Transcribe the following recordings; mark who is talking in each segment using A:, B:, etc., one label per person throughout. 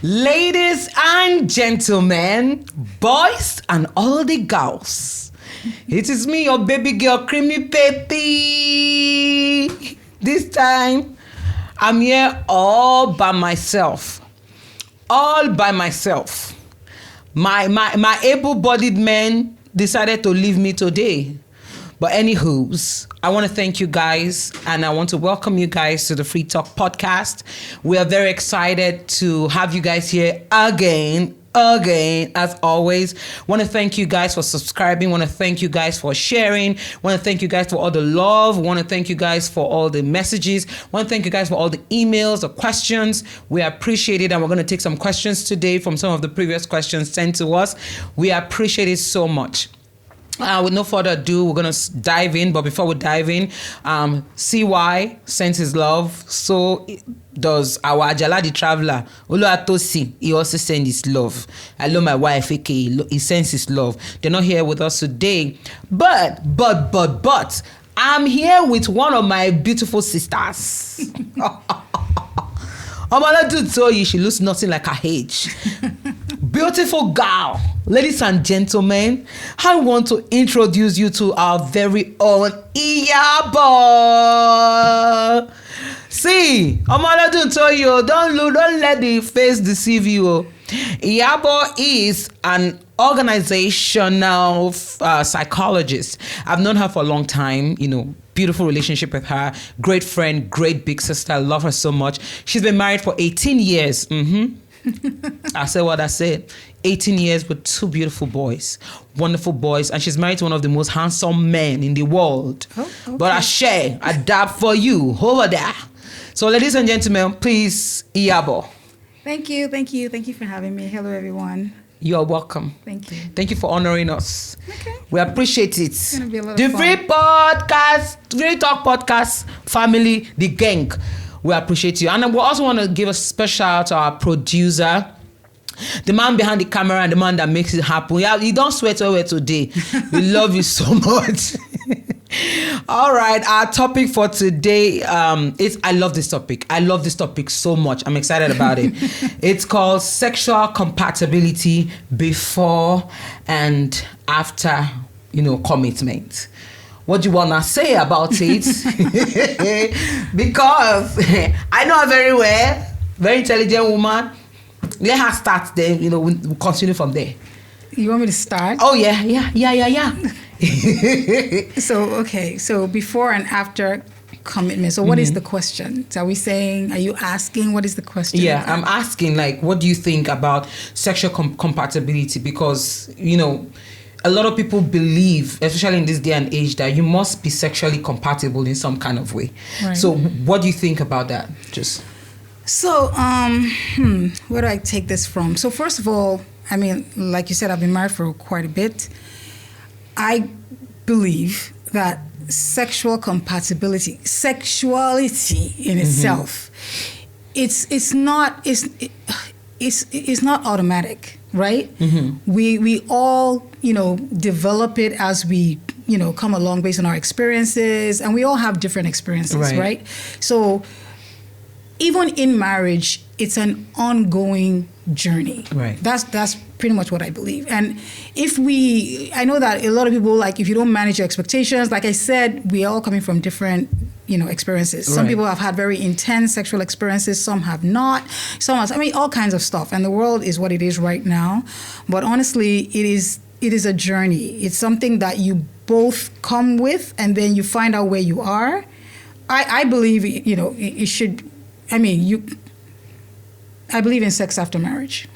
A: Ladies and gentlemen, boys and all the girls, it is me, your baby girl, Creamy Petty. This time, I'm here all by myself. All by myself. My able-bodied man decided to leave me today. But anywho's, I want to thank you guys and I want to welcome you guys to the Free Talk podcast. We are very excited to have you guys here again, as always. Want to thank you guys for subscribing. Want to thank you guys for sharing. Want to thank you guys for all the love. Want to thank you guys for all the messages. Want to thank you guys for all the emails, the questions. We appreciate it, and we're going to take some questions today from some of the previous questions sent to us. We appreciate it so much. With no further ado, we're going to dive in. But before we dive in, CY sends his love. So does our Ajala the Traveler. Oluwatosi, he also sends his love. I love my wife, aka he sends his love. They're not here with us today. But, I'm here with one of my beautiful sisters. Omaladu told you she looks nothing like her age. Beautiful girl. Ladies and gentlemen, I want to introduce you to our very own Iyabo. See, Omaladu told you, don't let the face deceive you. Iyabo is an organizational psychologist. I've known her for a long time, beautiful relationship with her, great friend, great big sister. I love her so much. She's been married for 18 years. I said what I said. 18 years with two beautiful boys, wonderful boys, and she's married to one of the most handsome men in the world. Oh, okay. But I share, I dab for you over there. So, ladies and gentlemen, please, Iyabo.
B: Thank you for having me. Hello, everyone.
A: You are welcome.
B: Thank you.
A: Thank you for honoring us.
B: Okay.
A: We appreciate it.
B: It's gonna be a lot
A: the
B: of fun.
A: Free Talk podcast family, the gang. We appreciate you. And we also want to give a special shout out to our producer, the man behind the camera and the man that makes it happen. Yeah, you don't sweat away today. We love you so much. All right, our topic for today is, I love this topic. I love this topic so much. I'm excited about it. It's called sexual compatibility before and after, commitment. What do you want to say about it? Because I know her very well, very intelligent woman. Let her start then, we'll continue from there.
B: You want me to start?
A: Oh, yeah.
B: So before and after commitment. So what is the question? So are you asking, what is the question?
A: Yeah, I'm asking, what do you think about sexual compatibility? Because, a lot of people believe, especially in this day and age, that you must be sexually compatible in some kind of way. Right. So what do you think about that?
B: So, where do I take this from? So first of all, like you said, I've been married for quite a bit. I believe that sexuality in itself, it's not automatic, right? Mm-hmm. We all, develop it as we, come along based on our experiences, and we all have different experiences, right? So even in marriage, it's an ongoing journey. Right. That's pretty much what I believe. And I know that a lot of people, if you don't manage your expectations, like I said, we are all coming from different, experiences. Some people have had very intense sexual experiences, some have not. All kinds of stuff. And the world is what it is right now. But honestly, it is a journey. It's something that you both come with, and then you find out where you are. I believe, it should. I believe in sex after marriage.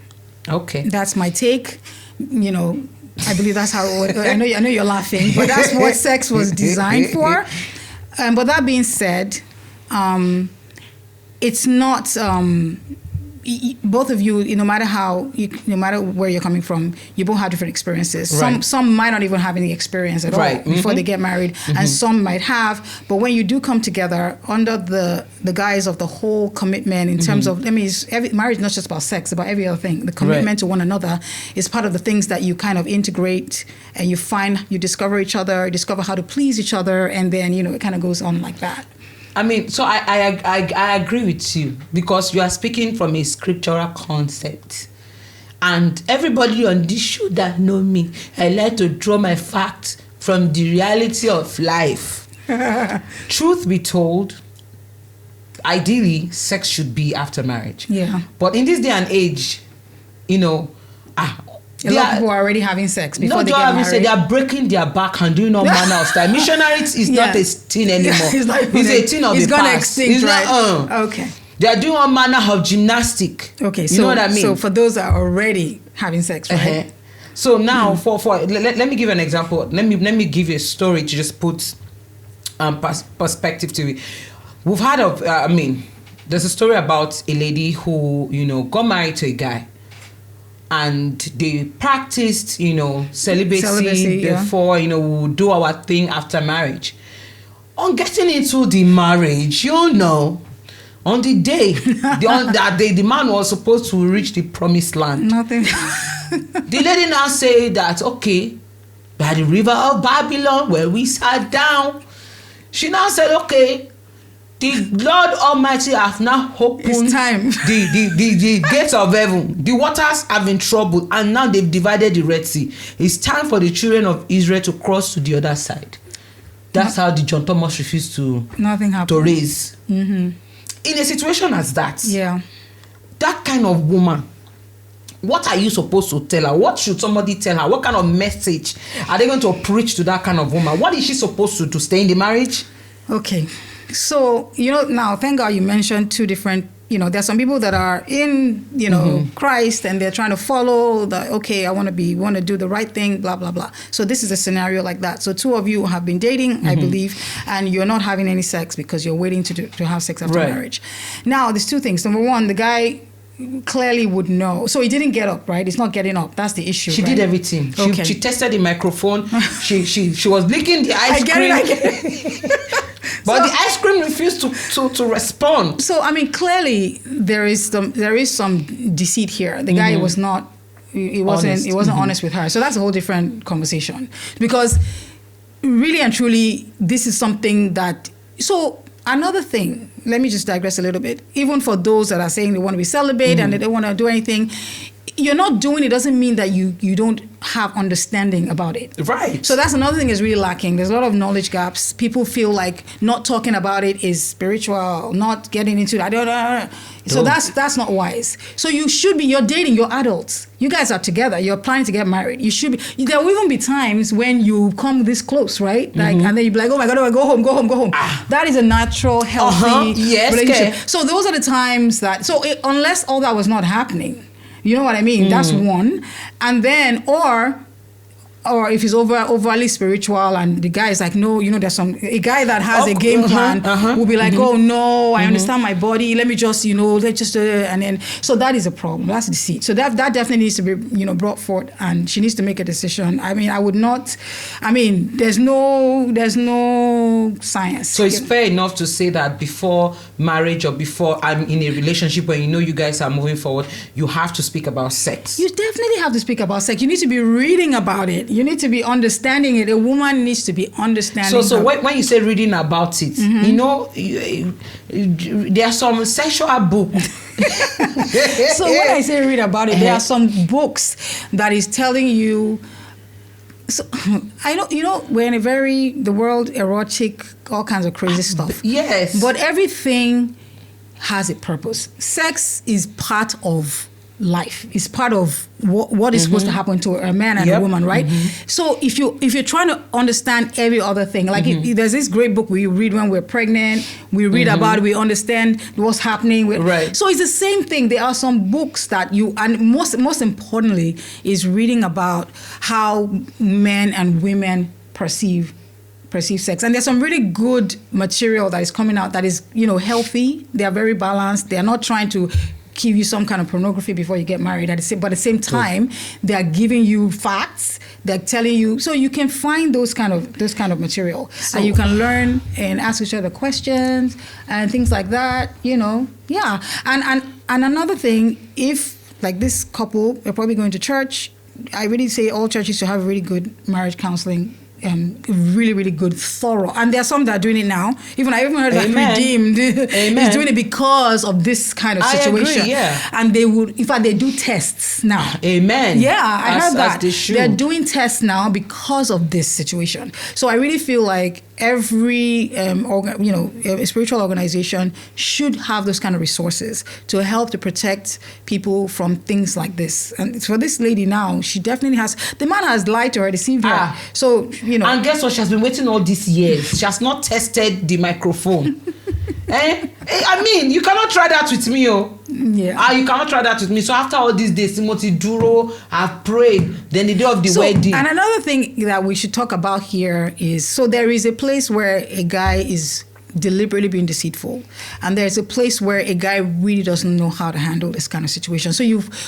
B: Okay. That's my take. I believe that's how I know you're laughing, but that's what sex was designed for. But that being said, it's not both of you, no matter where you're coming from, you both have different experiences. Right. Some might not even have any experience at all before they get married, and some might have. But when you do come together under the guise of the whole commitment, in terms of, marriage is not just about sex, about every other thing. The commitment to one another is part of the things that you kind of integrate, and you discover each other, discover how to please each other, and then it kind of goes on like that.
A: I mean, so I agree with you because you are speaking from a scriptural concept. And everybody on this show that know me, I like to draw my facts from the reality of life. Truth be told, ideally, sex should be after marriage.
B: Yeah.
A: But in this day and age, a lot
B: of people are already having sex before they get married.
A: They are breaking their back and doing all manner of stuff. Missionary is not a thing anymore. It's a thing of the past.
B: It's gonna extinct, right?
A: Okay. They are doing all manner of gymnastic.
B: Okay,
A: you know what I mean?
B: So for those that are already having sex, right?
A: Uh-huh. So now, let me give you an example. Let me give you a story to just put perspective to it. We've heard of, there's a story about a lady who, got married to a guy. And they practiced, celibacy before, we would do our thing after marriage. On getting into the marriage, on the day, that day, the man was supposed to reach the promised land.
B: Nothing.
A: The lady now say that, okay, by the river of Babylon, where we sat down, she now said, okay, the Lord Almighty have now opened the gates of heaven. The waters have been troubled, and now they've divided the Red Sea. It's time for the children of Israel to cross to the other side. That's how the John Thomas refused to raise.
B: Mm-hmm.
A: In a situation as that,
B: that
A: kind of woman, what are you supposed to tell her? What should somebody tell her? What kind of message are they going to preach to that kind of woman? What is she supposed to stay in the marriage?
B: Okay. So, now, thank God you mentioned two different, there's some people that are in, Christ, and they're trying to follow I want to do the right thing, blah, blah, blah. So this is a scenario like that. So two of you have been dating, I believe, and you're not having any sex because you're waiting to have sex after marriage. Now, there's two things. Number one, the guy clearly would know. So he didn't get up, right? He's not getting up. That's the issue.
A: She did everything. She tested the microphone. she was licking the ice cream.
B: I get it.
A: But the ice cream refused to respond.
B: So clearly there is some deceit here. The guy was not. He wasn't honest with her. So that's a whole different conversation. Because really and truly, this is something that. So another thing. Let me just digress a little bit. Even for those that are saying they want to be celibate and they don't want to do anything, you're not doing it doesn't mean that you don't have understanding about it.
A: Right.
B: So that's another thing is really lacking. There's a lot of knowledge gaps. People feel like not talking about it is spiritual, not getting into it. So that's not wise. So you're dating, you're adults. You guys are together. You're planning to get married. You should be. There will even be times when you come this close, right? Like, and then you be like, oh my God, go home. That is a natural, healthy relationship. Okay. So those are the times that. So unless all that was not happening. You know what I mean? That's one. And then, or if he's overly spiritual and the guy is like, no, there's a guy that has a game plan will be like, oh no, I understand my body. Let me just, let's just, and then, so that is a problem. That's deceit. So that definitely needs to be, brought forth, and she needs to make a decision. There's no science.
A: So it's fair enough to say that before marriage or before I'm in a relationship where you guys are moving forward, you have to speak about sex.
B: You definitely have to speak about sex. You need to be reading about it. You need to be understanding it. A woman needs to be understanding.
A: So when you say reading about it, there are some sexual books.
B: So when I say read about it, there are some books that is telling you. So I know, we're in the world erotic, all kinds of crazy stuff.
A: Yes.
B: But everything has a purpose. Sex is part of life. It's part of what is supposed to happen to a man and a woman, right? So if you're trying to understand every other thing, like there's this great book we read when we're pregnant, we read about it, we understand what's happening.
A: Right.
B: So it's the same thing. There are some books that and most importantly is reading about how men and women perceive sex. And there's some really good material that is coming out that is, healthy. They are very balanced. They are not trying to give you some kind of pornography before you get married. But at the same time, they are giving you facts. They're telling you, so you can find those kind of material, and you can learn and ask each other questions and things like that. Yeah. And another thing, if like this couple are probably going to church, I really say all churches should have really good marriage counseling really, really good, thorough. And there are some that are doing it now. I even heard that
A: Amen.
B: Redeemed
A: Amen.
B: is doing it because of this kind of situation.
A: Agree, yeah.
B: And they would, in fact, they do tests now.
A: Amen.
B: Yeah, I heard that.
A: They're
B: doing tests now because of this situation. So I really feel like every spiritual organization should have those kind of resources to help to protect people from things like this. And for this lady now, she definitely has. The man has lied to her, deceived her. So
A: and guess what? She has been waiting all these years. She has not tested the microphone. I mean, you cannot try that with me,
B: Yeah.
A: You cannot try that with me. So after all these days, Timothy Duro have prayed. Then the day of the wedding.
B: And another thing that we should talk about here is, so there is a place where a guy is deliberately being deceitful, and there's a place where a guy really doesn't know how to handle this kind of situation. So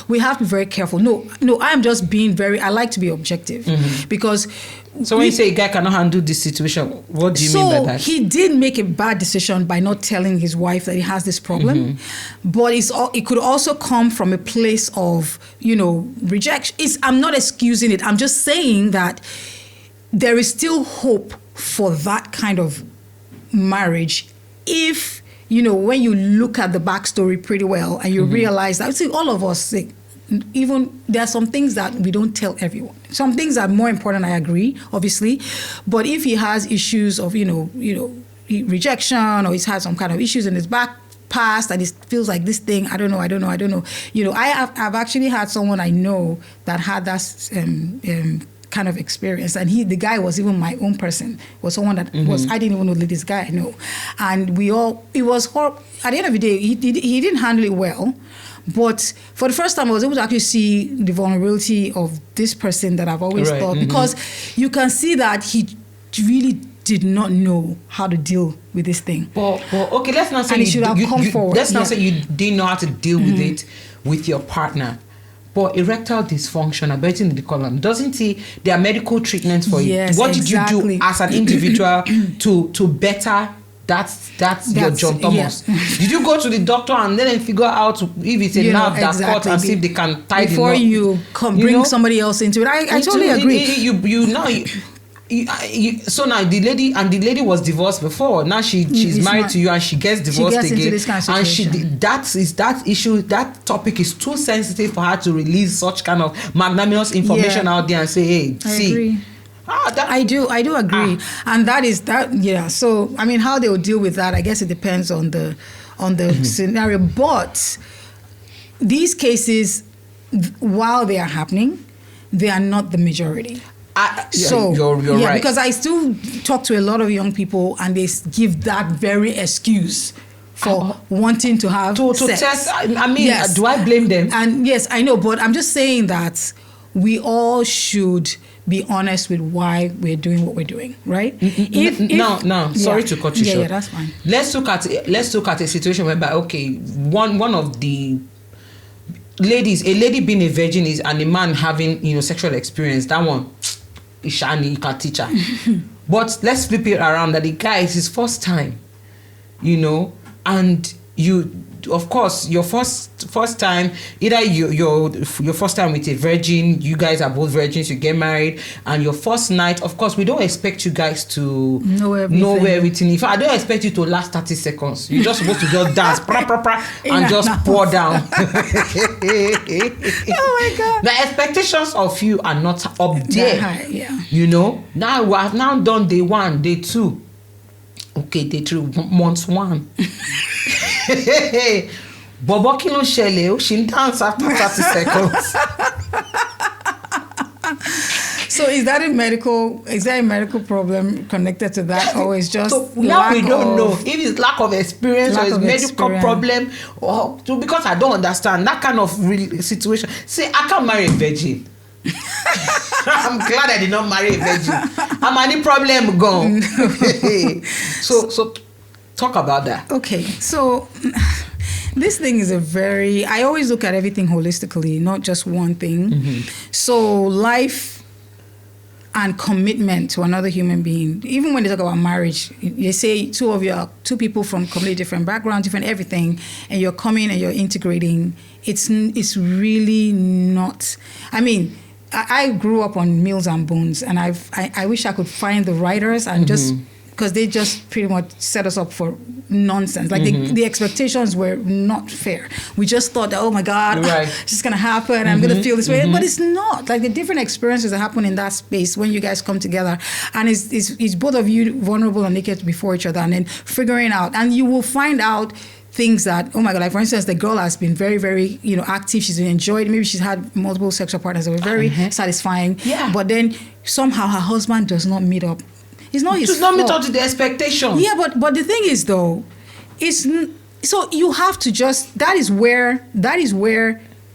B: we have to be very careful. No, I'm just being I like to be objective, because.
A: So when you say a guy cannot handle this situation, what do you mean by that?
B: So he did make a bad decision by not telling his wife that he has this problem, but it could also come from a place of rejection. I'm not excusing it. I'm just saying that there is still hope for that kind of marriage if when you look at the backstory pretty well and you realize that, see, all of us even there are some things that we don't tell everyone. Some things are more important, I agree, obviously, but if he has issues of rejection, or he's had some kind of issues in his past and it feels like this thing, I don't know. I've actually had someone I know that had that kind of experience, and the guy was even my own person, was someone that I didn't even know this guy I know, and it was horrible. At the end of the day, he didn't handle it well, but for the first time I was able to actually see the vulnerability of this person that I've always thought, because you can see that he really did not know how to deal with this thing.
A: But okay, let's not say
B: and he should have come forward.
A: Let's not say you didn't know how to deal with it with your partner. But erectile dysfunction, I bet in the column, doesn't he? There are medical treatments for it. What did you do as an individual to better that's your John Thomas? Yeah. Did you go to the doctor and then figure out if it's a nerve that's caught and see if they can tie the knot?
B: Before you bring somebody else into it. I totally agree.
A: So now the lady was divorced before. Now she's married to you and she gets divorced again.
B: Into this kind of
A: and that topic is too sensitive for her to release such kind of magnanimous information out there and say, hey, see.
B: I do agree, and that is that. Yeah. So I mean, how they will deal with that, I guess it depends on the scenario. But these cases, while they are happening, they are not the majority.
A: You're right.
B: Because I still talk to a lot of young people, and they give that very excuse for wanting to have sex.
A: Test. I mean, do I blame them? And
B: yes, I know, but I'm just saying that we all should be honest with why we're doing what we're doing, right? Sorry to cut you short. Yeah, that's fine.
A: Let's look at a situation whereby, okay, one of the ladies, a lady being a virgin and a man having sexual experience, that one is shiny, you can teach her. But let's flip it around, that the guy is his first time, and you, of course, your first time, either your first time with a virgin, you guys are both virgins, you get married, and your first night, of course, we don't expect you guys to know everything. In fact, I don't expect you to last 30 seconds. You're just supposed to just dance, and just pour down.
B: Oh my God.
A: The expectations of you are not up there.
B: High, yeah.
A: Now we have now done day 1, day 2. Okay, day 3, month 1. Bobo kí ló ṣẹlẹ̀, she dance after 30 seconds.
B: So is that a medical problem connected to that, or is just
A: now we don't know if it's lack of experience or it's medical problem, or because I don't understand that kind of situation. See, I can't marry a virgin. I'm glad I did not marry a virgin. I'm any problem gone. So talk about that.
B: Okay, so this thing is I always look at everything holistically, not just one thing. So life and commitment to another human being, even when they talk about marriage, they say two people from completely different backgrounds, different everything, and you're coming and you're integrating. It's really not, I mean, I grew up on Meals and Bones, and I wish I could find the writers and just, because they just pretty much set us up for nonsense. Like the expectations were not fair. We just thought that, oh my God, it's just gonna happen. I'm gonna feel this way, but it's not. Like the different experiences that happen in that space when you guys come together, and it's both of you vulnerable and naked before each other, and then figuring out, and you will find out things that, oh my God, like for instance, the girl has been very, very, active. She's been enjoyed. Maybe she's had multiple sexual partners that were very satisfying. Yeah. But then somehow her husband does not meet up. It's not his fault.
A: Does not meet up to the expectations.
B: Yeah, but the thing is though, so you have to just, that is where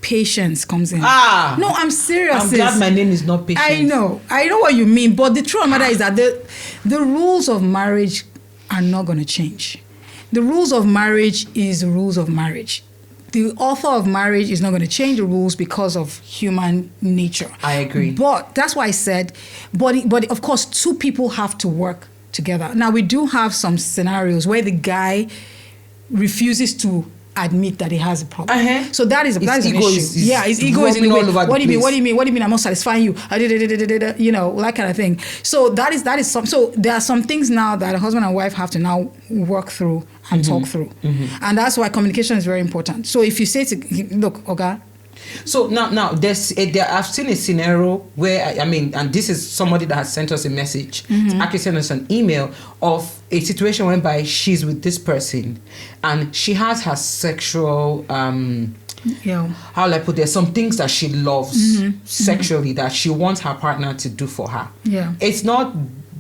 B: patience comes in. No, I'm serious.
A: I'm glad my name is not Patience.
B: I know what you mean. But the truth of the matter is that the rules of marriage are not going to change. The rules of marriage is the rules of marriage. The author of marriage is not going to change the rules because of human nature.
A: I agree.
B: But that's why I said, but of course, two people have to work together. Now, we do have some scenarios where the guy refuses to admit that he has a problem. So that is an issue. His ego is in the way. What do you mean? I'm not satisfying you. That kind of thing. So that is some. So there are some things now that a husband and wife have to now work through and talk through, and that's why communication is very important. So if you say to look, okay.
A: So now I've seen a scenario where and this is somebody that has sent us a message, actually sent us an email of a situation whereby she's with this person and she has her sexual how will I put there, some things that she loves sexually that she wants her partner to do for her. It's not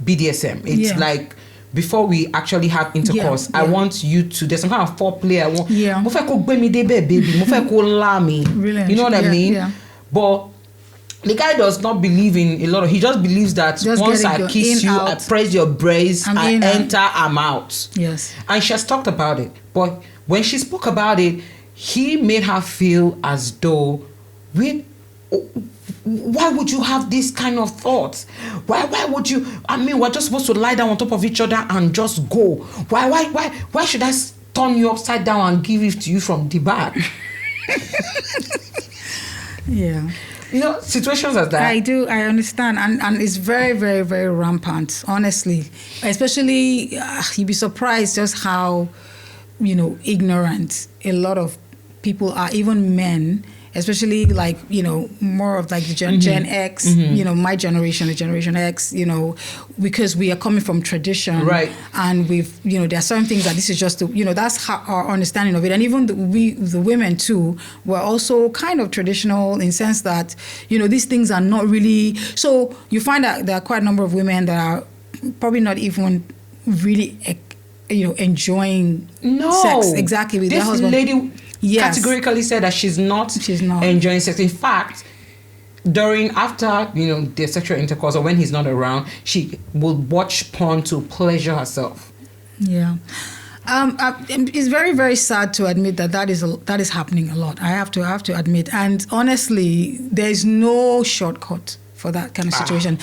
A: BDSM. It's like, before we actually have intercourse, I want you to, there's some kind of foreplay. I want, mo fẹ́ kó gbé mi débẹ̀, baby. Mo fẹ́ kó lá mi. You know what I mean? But the guy does not believe in a lot of, he just believes that just once I kiss you, I press your breast, I enter, I'm out. Yes. And she has talked about it. But when she spoke about it, he made her feel as though, why would you have this kind of thoughts? Why would you? We're just supposed to lie down on top of each other and just go. Why should I turn you upside down and give it to you from the back? Situations like that.
B: I understand. And it's very, very, very rampant, honestly. Especially, you'd be surprised just how, ignorant a lot of people are, even men, especially like, more of like the Gen X, my generation, the Generation X, because we are coming from tradition. Right. And we've, there are certain things that this is just, that's how our understanding of it. And even the women too, were also kind of traditional in the sense that, these things are not really, so you find that there are quite a number of women that are probably not even really, enjoying sex exactly with their husband.
A: Lady categorically said that she's not enjoying sex. In fact, after their sexual intercourse or when he's not around, she will watch porn to pleasure herself.
B: It's very, very sad to admit that is happening a lot. I have to admit, and honestly, there's no shortcut for that kind of situation.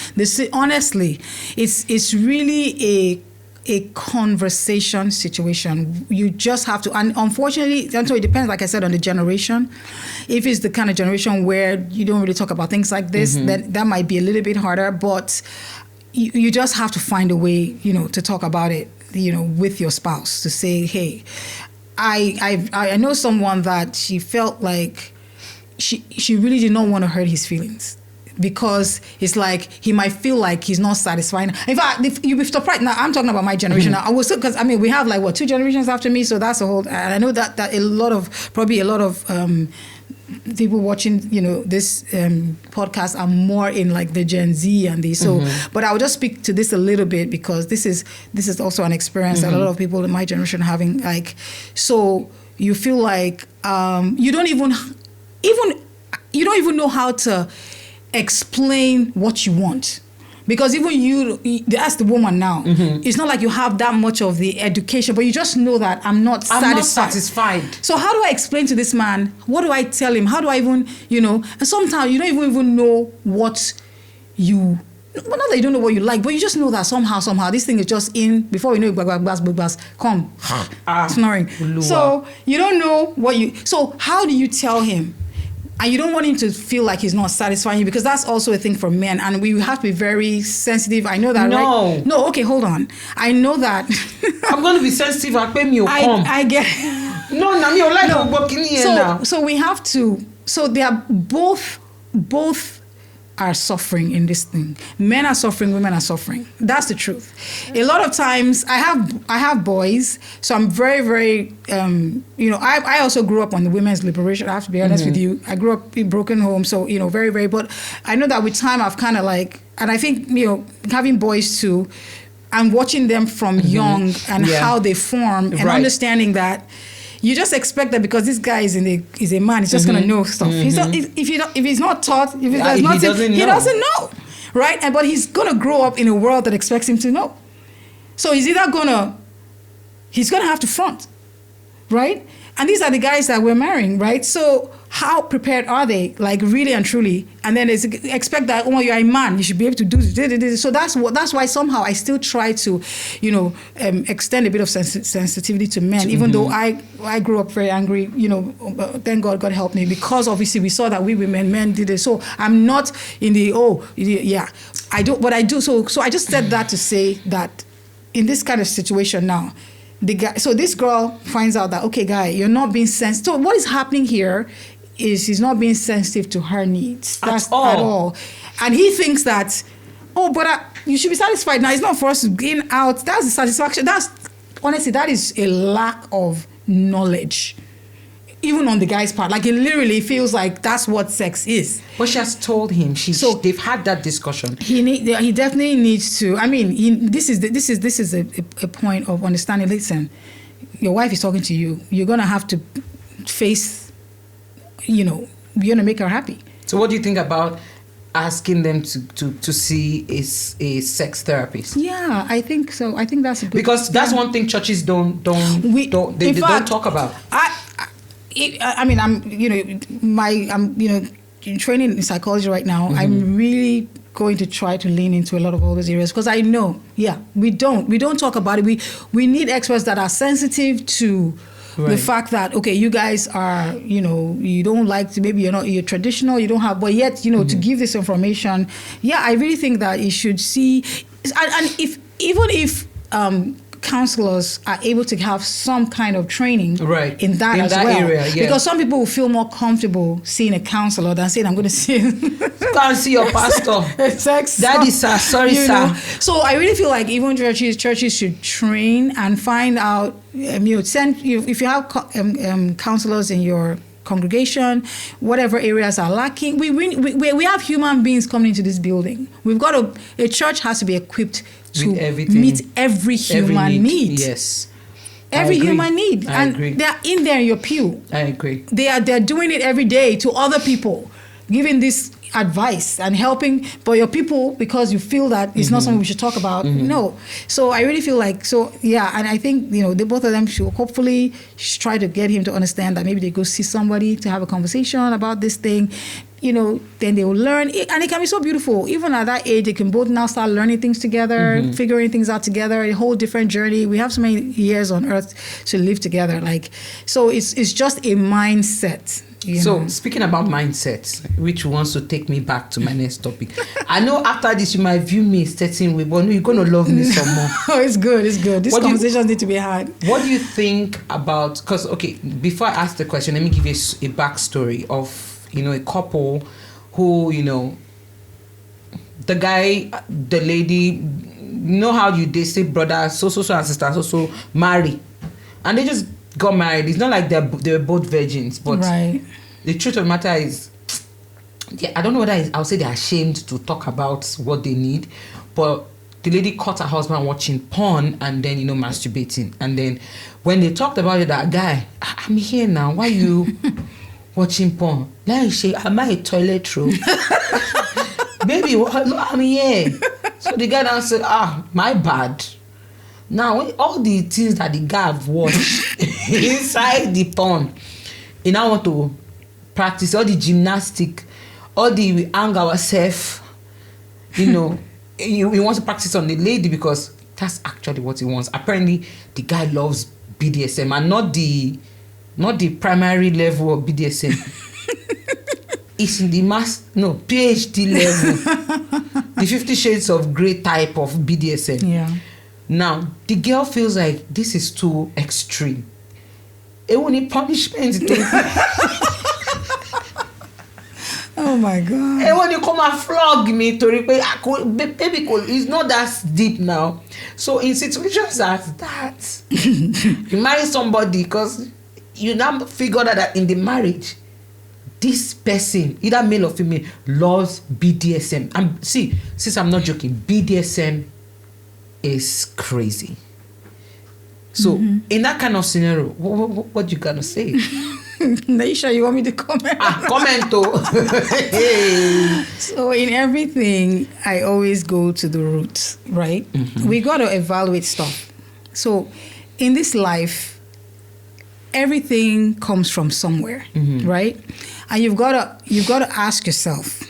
B: Honestly, it's really a conversation situation. You just have to, and unfortunately, so it depends, like I said, on the generation. If it's the kind of generation where you don't really talk about things like this, then that might be a little bit harder, but you just have to find a way, to talk about it, with your spouse, to say, hey, I know someone that she felt like she really did not want to hurt his feelings, because it's like he might feel like he's not satisfying. In fact, if you'd be surprised. Now I'm talking about my generation. Now I was, because we have like 2 generations after me, so that's a whole. And I know that a lot of people watching this podcast are more in like the Gen Z and these. So, but I'll just speak to this a little bit, because this is also an experience that a lot of people in my generation are having. Like, so you feel like you don't even know how to explain what you want, because even you ask the woman now, it's not like you have that much of the education, but you just know that I'm not satisfied. So how do I explain to this man? What do I tell him? How do I even, and sometimes you don't even know what you, well, not that you don't know what you like, but you just know that somehow this thing is just in, before you know it, come snoring. So you don't know what you, so how do you tell him? and you don't want him to feel like he's not satisfying you, because that's also a thing for men, and we have to be very sensitive. I know that,
A: No.
B: right? No, okay, hold on. I know that.
A: I'm going to be sensitive. I pay me or come.
B: I get.
A: No, now you like
B: No.
A: working here now.
B: So we have to. So they are both are suffering in this thing. Men are suffering, women are suffering. That's the truth. A lot of times I have boys, so I'm very, very I also grew up on the women's liberation. I have to be honest with you. I grew up in broken home, so very, very, but I know that with time I've kind of like, and I think having boys too, and watching them from young and how they form, and understanding that you just expect that because this guy is a man, he's just gonna know stuff. He's not, if he's not taught, if he doesn't know, right? But he's gonna grow up in a world that expects him to know. So he's gonna have to front, right? And these are the guys that we're marrying, right? So how prepared are they, like really and truly? And then it's expect that, oh, you're a man, you should be able to do this. So that's why somehow I still try to, extend a bit of sensitivity to men, even though I grew up very angry, thank God helped me, because obviously we saw that we women, men did it. So I'm not in the, I do what I do. So I just said that to say that in this kind of situation now, so this girl finds out that, okay, guy, you're not being sensitive. So what is happening here is he's not being sensitive to her needs. That's at all. And he thinks that, but you should be satisfied. Now, it's not for us to gain out. That's the satisfaction. Honestly, that is a lack of knowledge, even on the guy's part. Like, it literally feels like that's what sex is.
A: But she has told him. They've had that discussion.
B: He definitely needs to. I mean, this is a point of understanding. Listen, your wife is talking to you. You're gonna have to face. You're gonna make her happy.
A: So, what do you think about asking them to see a sex therapist?
B: Yeah, I think so. I think that's a good.
A: Because that's one thing churches don't talk about.
B: I'm training in psychology right now. I'm really going to try to lean into a lot of all those areas, because I know, we don't talk about it. We need experts that are sensitive to the fact that, okay, you guys are, you don't like to, maybe you're traditional, you don't have, but yet, to give this information. I really think that you should see, and if counselors are able to have some kind of training in that as well. Area, because some people will feel more comfortable seeing a counselor than saying, I'm going to see
A: can't see your pastor. Daddy, sir, sorry, sir.
B: So I really feel like even churches should train and find out, if you have counselors in your congregation, whatever areas are lacking. We have human beings coming into this building. A church has to be equipped to meet every human need.
A: Yes.
B: Every human need.
A: I agree.
B: They're in there in your pew.
A: I agree.
B: They're doing it every day to other people, giving this advice and helping, but your people, because you feel that it's not something we should talk about. No. So I really feel like, and I think, the both of them should hopefully try to get him to understand that maybe they go see somebody to have a conversation about this thing. Then they will learn. And it can be so beautiful. Even at that age, they can both now start learning things together, figuring things out together, a whole different journey. We have so many years on earth to live together. So it's just a mindset.
A: So speaking about mindset, which wants to take me back to my next topic. I know after this you might view me a certain way, but no, you're going to love me some more.
B: Oh, it's good. These conversations need to be had.
A: What do you think about, because, okay, before I ask the question, let me give you a backstory of, a couple who, the guy, the lady, how they say brother, so and sister, so marry. And they just got married. It's not like they were both virgins, but the truth of the matter is, I don't know whether I'll say they're ashamed to talk about what they need, but the lady caught her husband watching porn and then, masturbating. And then when they talked about it, that guy, I'm here now, why you watching porn? Like, am I a toilet roll? Baby, I'm here. So the guy now said, my bad. Now, all the things that the guy have watched inside the porn, he now want to practice all the gymnastic, all the we hang ourselves, he wants to practice on the lady because that's actually what he wants. Apparently, the guy loves BDSM and not the primary level of BDSM. is in the PhD level. The 50 Shades of Grey type of BDSM.
B: Yeah.
A: Now, the girl feels like this is too extreme. It will need punishment.
B: Oh my God.
A: And when you come and flog me to baby, it's not that deep now. So in situations like that, you marry somebody because you now figure out that in the marriage, this person, either male or female, loves BDSM. And see, since I'm not joking, BDSM is crazy. So in that kind of scenario, what you gonna say?
B: Naisha, you want me to comment?
A: Comment though.
B: So in everything, I always go to the roots, right? We got to evaluate stuff. So in this life, everything comes from somewhere, right? And you've got to ask yourself,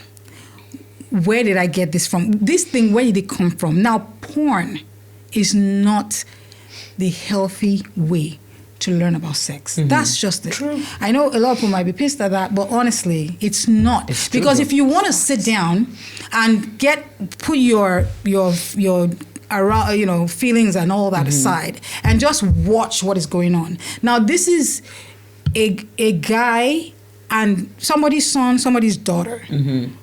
B: where did I get this from? This thing, where did it come from? Now, porn is not the healthy way to learn about sex. That's just it. True. I know a lot of people might be pissed at that, but honestly, it's not. It's true, because if you want to sit down and put your around, feelings and all that aside, and just watch what is going on. Now, this is a guy and somebody's son, somebody's daughter.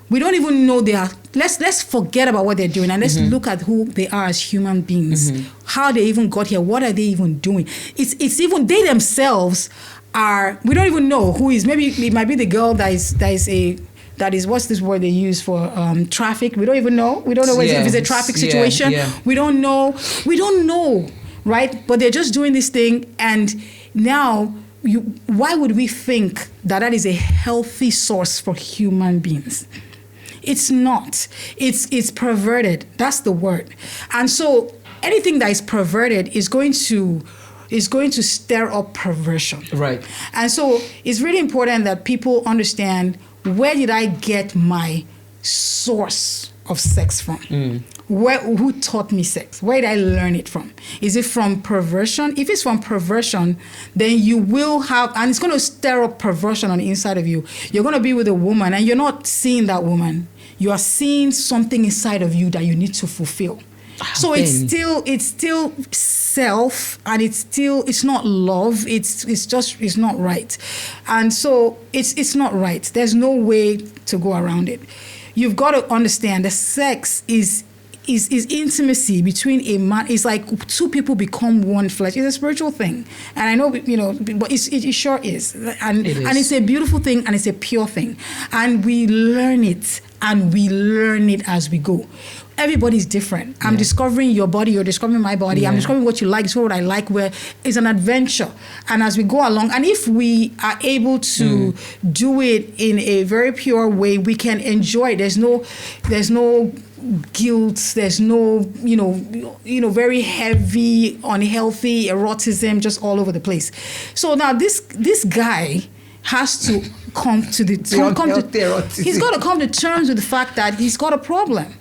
B: We don't even know they are. Let's forget about what they're doing and let's look at who they are as human beings. How they even got here. What are they even doing? It's even they themselves are. We don't even know who is. Maybe it might be the girl that is what's this word they use for traffic. We don't even know. We don't know if it's a traffic situation. We don't know. We don't know, right? But they're just doing this thing, and now. Why would we think that is a healthy source for human beings? It's not. It's perverted. That's the word. And so anything that is perverted is going to stir up perversion. Right. And so it's really important that people understand, where did I get my source of sex from? Who taught me sex? Where did I learn it from? Is it from perversion? If it's from perversion, then you will have, and it's going to stir up perversion on the inside of you. You're going to be with a woman and you're not seeing that woman. You are seeing something inside of you that you need to fulfill. So it's still self, and it's not love. It's not right. And so it's not right. There's no way to go around it. You've got to understand that sex is intimacy between a man. It's like two people become one flesh. It's a spiritual thing, and I know, but it sure is, and it's a beautiful thing, and it's a pure thing, and we learn it as we go. Everybody's different. I'm discovering your body, you're discovering my body. I'm discovering what you like, discovering what I like. Where it's an adventure, and as we go along, and if we are able to do it in a very pure way, we can enjoy it. There's no guilt. There's no very heavy, unhealthy eroticism just all over the place. So now this guy has to come to he's got to come to terms with the fact that he's got a problem.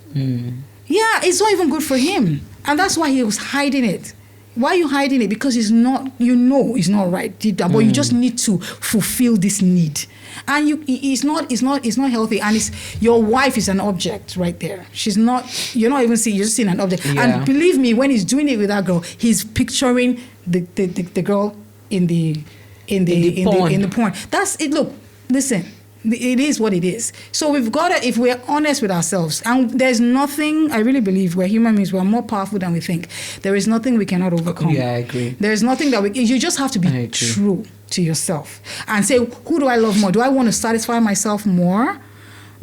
B: Yeah, it's not even good for him, and that's why he was hiding it. Why are you hiding it? Because it's not, it's not right, but you just need to fulfill this need, and it's not healthy. And your wife is an object right there. She's not. You're not even seeing. You're just seeing an object. Yeah. And believe me, when he's doing it with that girl, he's picturing the girl in the porn. That's it. Look, listen. It is what it is. So we've got to, if we're honest with ourselves, and there's nothing, I really believe we're human beings, we're more powerful than we think. There is nothing we cannot overcome. Yeah, I agree. There's nothing that you just have to be true to yourself and say, who do I love more? Do I want to satisfy myself more?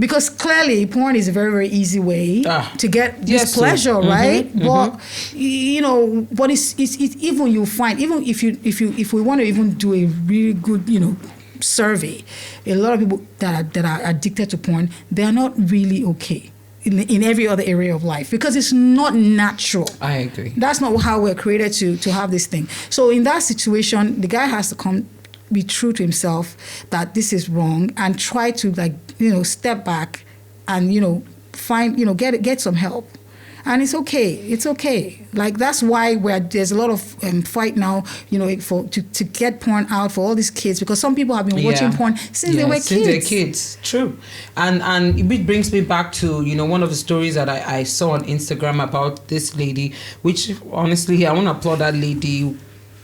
B: Because clearly porn is a very, very easy way to get this pleasure, right? But but it's even, you'll find, even if we want to even do a really good, survey, a lot of people that are addicted to porn, they are not really okay in every other area of life, because it's not natural. I agree. That's not how we're created to have this thing. So in that situation, the guy has to be true to himself that this is wrong, and try to step back and find get some help. And it's okay. It's okay. Like, that's why there's a lot of fight now, to get porn out for all these kids, because some people have been watching porn since they were kids.
A: Since they're kids. True. And it brings me back to, one of the stories that I saw on Instagram about this lady, which honestly, I want to applaud that lady.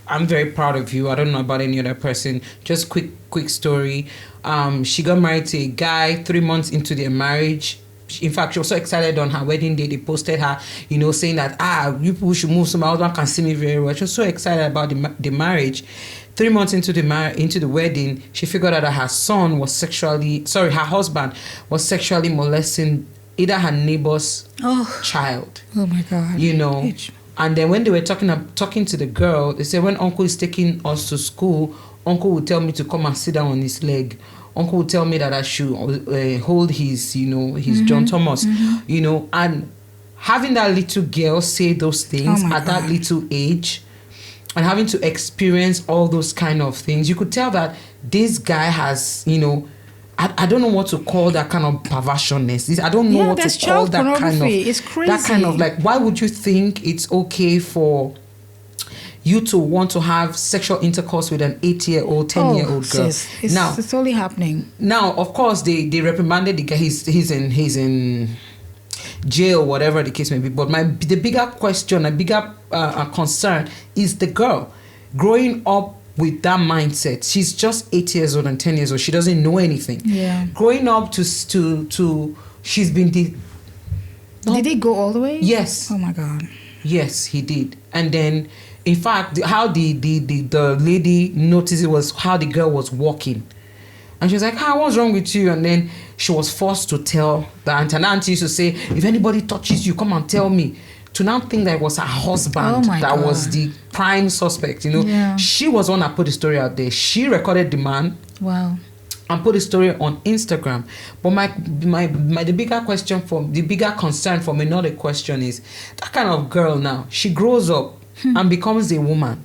A: I'm very proud of you. I don't know about any other person. Just quick story. She got married to a guy 3 months into their marriage. In fact, she was so excited on her wedding day. They posted her, saying that, you people should move so my husband can see me very well. She was so excited about the marriage. 3 months into the wedding, she figured out that her husband was sexually molesting either her neighbor's child.
B: Oh my God.
A: And then when they were talking to the girl, they said, when uncle is taking us to school, uncle would tell me to come and sit down on his leg. Uncle would tell me that I should hold his John Thomas, and having that little girl say those things at that little age and having to experience all those kind of things, you could tell that this guy has, I don't know what to call that kind of perversionness. I don't know what to call that kind of.
B: It's crazy.
A: That kind of, like, why would you think it's okay for you to want to have sexual intercourse with an 8-year-old, 10-year-old girl?
B: It's totally happening.
A: Now, of course, they reprimanded the guy. He's in jail, whatever the case may be. But the bigger question, a bigger concern is the girl growing up with that mindset. She's just 8 years old and 10 years old. She doesn't know anything.
B: Yeah.
A: Growing up to she's been
B: Did he go all the way?
A: Yes.
B: Oh my God.
A: Yes, he did. And then, in fact, how the lady noticed it was how the girl was walking. And she was like, what's wrong with you? And then she was forced to tell the auntie. And auntie used to say, if anybody touches you, come and tell me. To now think that it was her husband was the prime suspect,
B: Yeah.
A: She was one that put the story out there. She recorded the man.
B: Wow.
A: And put the story on Instagram. But the bigger concern for me, not a question, is that kind of girl now, she grows up and becomes a woman.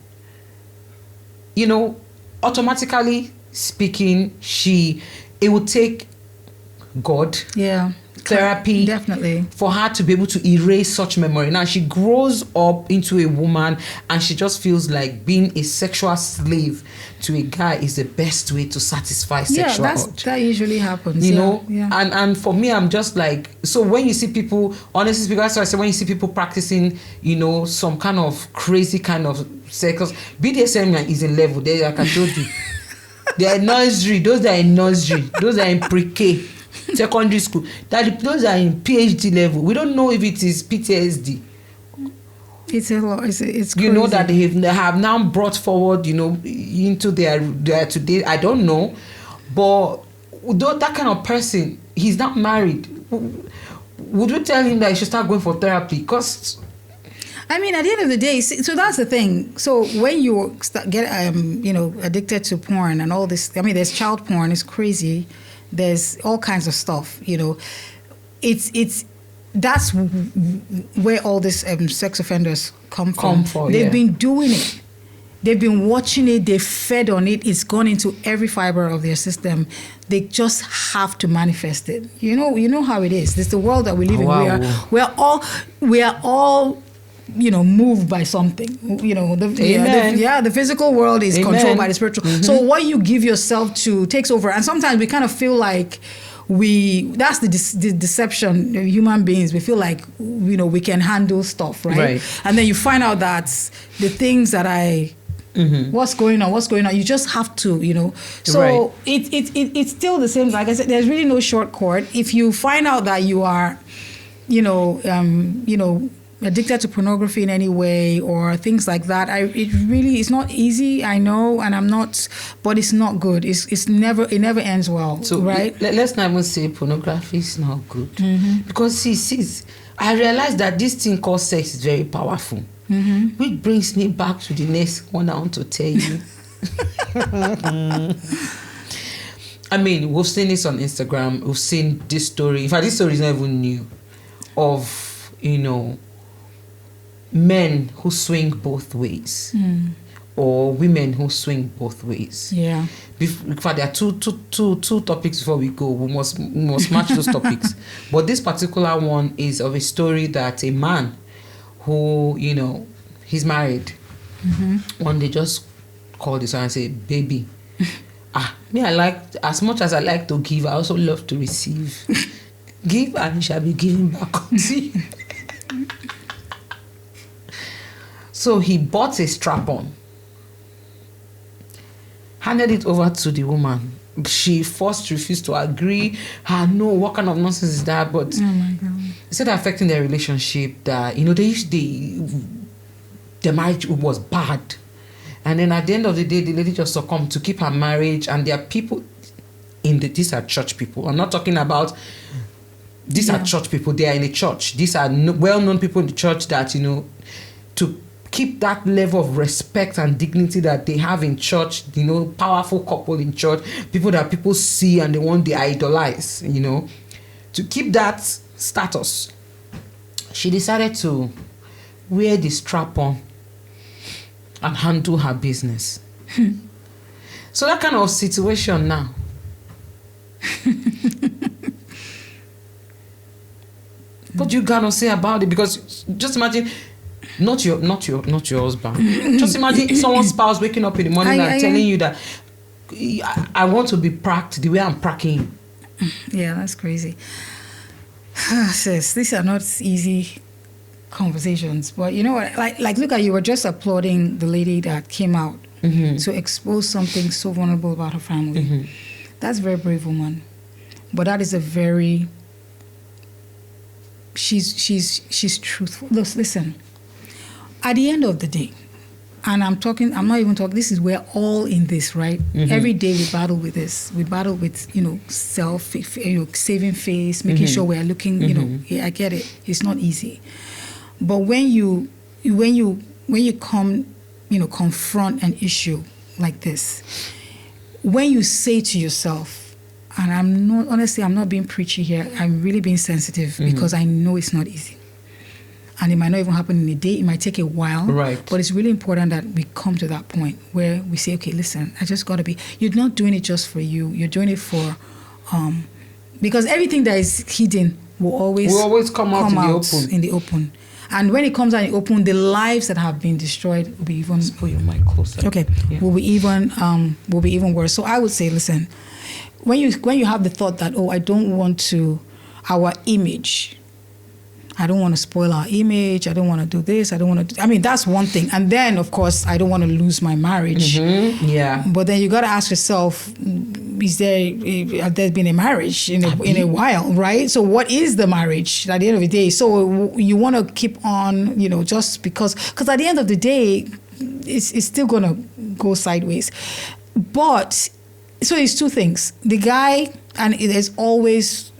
A: Automatically speaking, it would take God.
B: Yeah.
A: Therapy,
B: definitely,
A: for her to be able to erase such memory. Now she grows up into a woman and she just feels like being a sexual slave to a guy is the best way to satisfy sexual urge.
B: That usually happens.
A: Yeah. And for me, I'm just like, so when you see people, honestly speaking, that's why I say when you see people practicing, some kind of crazy kind of sex, BDSM is a level there, like I told you. They are nursery, those are in nursery, those are in pre-K, secondary school, those are in PhD level. We don't know if it is PTSD.
B: It's a lot. It's crazy.
A: That they have now brought forward, into their today. I don't know, but that kind of person, he's not married. Would you tell him that he should start going for therapy? Because
B: at the end of the day, so that's the thing. So when you get addicted to porn and all this, there's child porn. It's crazy. There's all kinds of stuff. That's where all these sex offenders come from. They've been doing it. They've been watching it. They've fed on it. It's gone into every fiber of their system. They just have to manifest it. You know how it is. This is the world that we live in. Wow. We are all moved by something. The physical world is controlled by the spiritual. Mm-hmm. So what you give yourself to takes over. And sometimes we kind of feel like that's the deception of human beings. We feel like we can handle stuff, right? And then you find out that the things that what's going on, you just have to, so it's still the same. Like I said, there's really no shortcut. If you find out that you are addicted to pornography in any way or things like that, it's not easy, I know, and I'm not, but it's not good. It never ends well. So right?
A: Let's not even say pornography is not good, because I realized that this thing called sex is very powerful, which brings me back to the next one I want to tell you. We've seen this on Instagram. We've seen this story. In fact, this story is not even new, of men who swing both ways. or women who swing both ways.
B: Yeah.
A: In fact, there are two topics before we go. We must match those topics. But this particular one is of a story that a man who, he's married. One day just called his son and said, baby, I like, as much as I like to give, I also love to receive. Give and you shall be given back unto you. So he bought a strap-on, handed it over to the woman. She first refused to agree. No, what kind of nonsense is that? But
B: oh my God.
A: Instead of affecting their relationship, that the marriage was bad. And then at the end of the day, the lady just succumbed to keep her marriage. And there are people these are church people. I'm not talking about these are church people. They are in a church. These are well-known people in the church that, to keep that level of respect and dignity that they have in church, powerful couple in church, people that people see and they idolize, to keep that status. She decided to wear the strap-on and handle her business. So that kind of situation now. What you gonna say about it? Because just imagine, not your husband. Just imagine someone's spouse waking up in the morning and telling you that I want to be pracked the way I'm pracking you.
B: Yeah, that's crazy. Sis, these are not easy conversations, but you know what? Like, look at you. Were just applauding the lady that came out to expose something so vulnerable about her family. That's a very brave woman, but that is a very. She's truthful. Listen. At the end of the day, and I'm not even talking. This is we're all in this, right? Every day we battle with this. We battle with self, saving face, making sure we're looking. Yeah, I get it. It's not easy. But when you come, confront an issue like this, when you say to yourself, and I'm not being preachy here, I'm really being sensitive because I know it's not easy. And it might not even happen in a day, it might take a while.
A: Right.
B: But it's really important that we come to that point where we say, okay, listen, I just gotta you're not doing it just for you, you're doing it for because everything that is hidden will always come out in the open. And when it comes out in the open, the lives that have been destroyed will be even.
A: Let's put your mic closer.
B: Okay, yeah. will be even worse. So I would say, listen, when you have the thought that I don't want our image. I don't want to spoil our image. I don't want to do this. I don't want to. I mean, that's one thing. And then, of course, I don't want to lose my marriage.
A: Yeah.
B: But then you got to ask yourself, has there been a marriage in a while, right? So what is the marriage at the end of the day? So you want to keep on, just because at the end of the day, it's still going to go sideways. But so there's two things. The guy, and there's always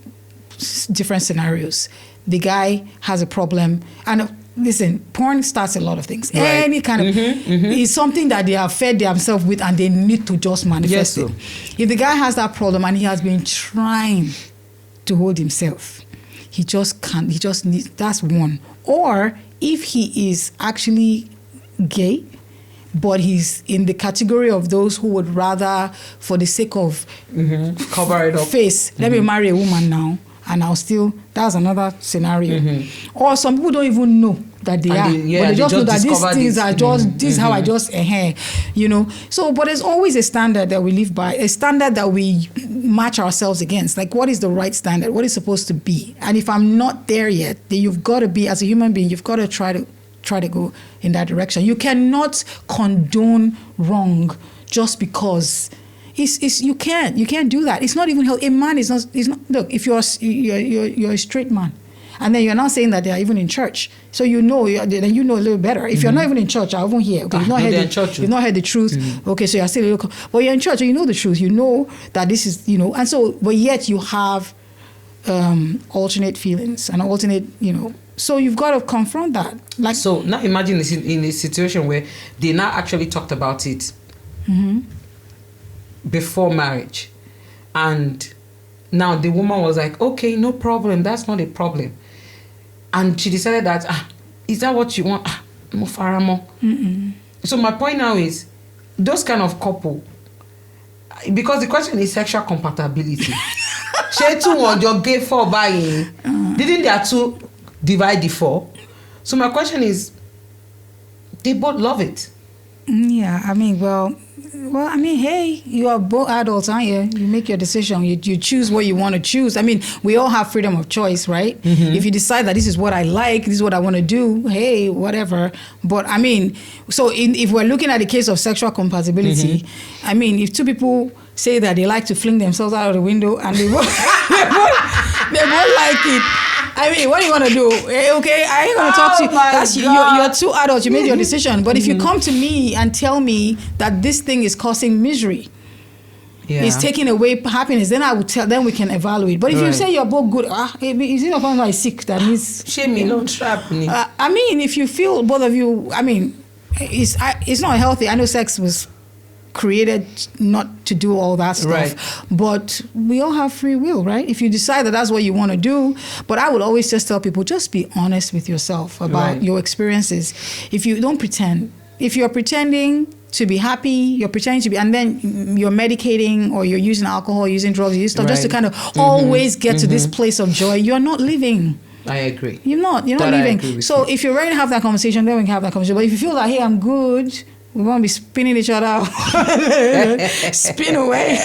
B: different scenarios. The guy has a problem, and listen, porn starts a lot of things. Right. Any kind of it's something that they have fed themselves with, and they need to just manifest it. If the guy has that problem and he has been trying to hold himself, he just can't. He just needs. That's one. Or if he is actually gay, but he's in the category of those who would rather, for the sake of
A: cover it up,
B: let me marry a woman now. And that's another scenario. Or some people don't even know that they are. But they just know that these things are just, this is how I just, So, but there's always a standard that we live by, a standard that we match ourselves against. Like, what is the right standard? What is supposed to be? And if I'm not there yet, then you've got to be, as a human being, you've got to try to go in that direction. You cannot condone wrong just because... you can't do that. It's not even healthy. A man is not. Look, if you're a straight man, and then you're not saying that they are even in church, so then you know a little better. If you're not even in church, I won't hear. Okay, you've not heard the truth. Okay, so you're still a little. But you're in church, so you know the truth. You know that this is, and so, but yet you have alternate feelings and alternate, So you've got to confront that. Like,
A: so now imagine in a situation where they now actually talked about it. Before marriage, and now the woman was like, okay, no problem, that's not a problem, and she decided that is that what you want? No faramo. So my point now is, those kind of couple, because the question is sexual compatibility. Ṣé two wọn jọ gé four báyìí? Didn't their two divide the four? So my question is, they both love it.
B: Yeah, I mean, hey, you are both adults, aren't you? You make your decision. You choose what you want to choose. I mean, we all have freedom of choice, right? Mm-hmm. If you decide that this is what I like, this is what I want to do, hey, whatever. But I mean, so if we're looking at the case of sexual compatibility, I mean, if two people say that they like to fling themselves out of the window and they both like it, I mean, what do you want to do? Okay, I ain't going to talk to you. That's you're two adults. You made your decision. But if you come to me and tell me that this thing is causing misery, it's taking away happiness, then I would tell. Then we can evaluate. But if you say you're both good, is it your partner is sick? That means
A: shame me, don't trap me.
B: I mean, if you feel both of you, I mean, it's not healthy. I know sex was created not to do all that stuff, but we all have free will, right? If you decide that that's what you want to do, but I would always just tell people, just be honest with yourself about your experiences. If you don't pretend, if you're pretending to be happy, you're pretending to be, and then you're medicating or you're using alcohol, using drugs, you stuff just to kind of always get to this place of joy, you're not living.
A: I agree.
B: You're not living. So if you're ready to have that conversation, then we can have that conversation. But if you feel like, hey, I'm good, we won't be spinning each other out. Spin away.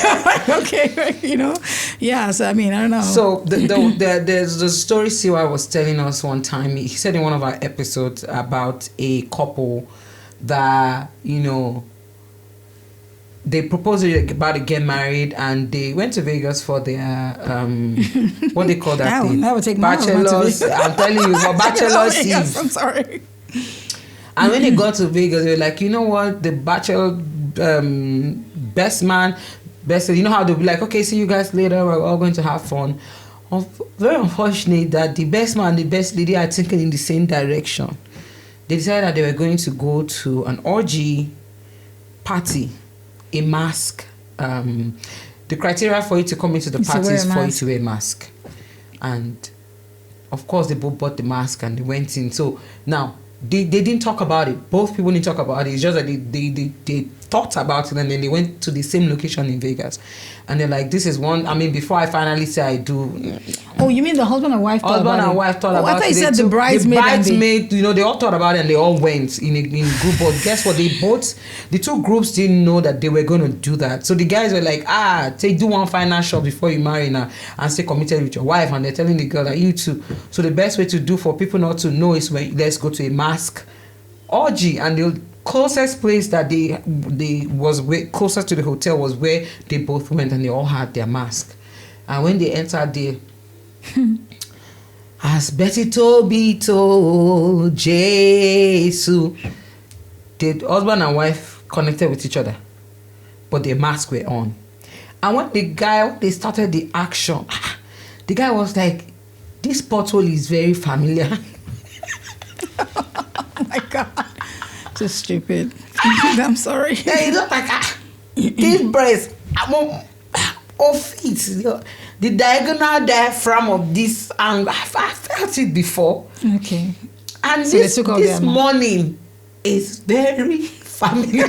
B: Okay, you know? Yeah, so I mean, I don't know.
A: So there's the story Siwa was telling us one time. He said in one of our episodes about a couple that, you know, they proposed about to get married and they went to Vegas for their, what they call that thing?
B: That would take
A: bachelor's. I'm telling you, for bachelor's Eve.
B: I'm sorry.
A: And when they got to Vegas, they were like, you know what? The bachelor, best man, you know how they'll be like, okay, see you guys later. We're all going to have fun. Very unfortunate that the best man and the best lady are thinking in the same direction. They decided that they were going to go to an orgy party, a mask. The criteria for you to come into the party is for you to wear a mask. And of course, they both bought the mask and they went in. So now, they didn't talk about it. Both people didn't talk about it. It's just that they thought about it and then they went to the same location in Vegas. And they're like, this is one. I mean, before I finally say I do.
B: Oh, you mean the husband and wife thought about it?
A: Husband and wife thought about it.
B: I thought you said the bridesmaid.
A: The bridesmaid, you know, they all thought about it and they all went in group. But guess what? The two groups didn't know that they were going to do that. So the guys were like, do one final shot before you marry now and stay committed with your wife. And they're telling the girl that you too. So the best way to do for people not to know is when let's go to a mask orgy. And the closest place that they was closest to the hotel was where they both went and they all had their mask. And when they entered there, as Betty Toby told Jesus, the husband and wife connected with each other, but their masks were on. And when they started the action, the guy was like, this pothole is very familiar.
B: Oh my God. So stupid. I'm sorry.
A: Yeah, you look like this breast. Of it, the diagonal diaphragm of this angle. I felt it before.
B: Okay.
A: And so this morning is very familiar.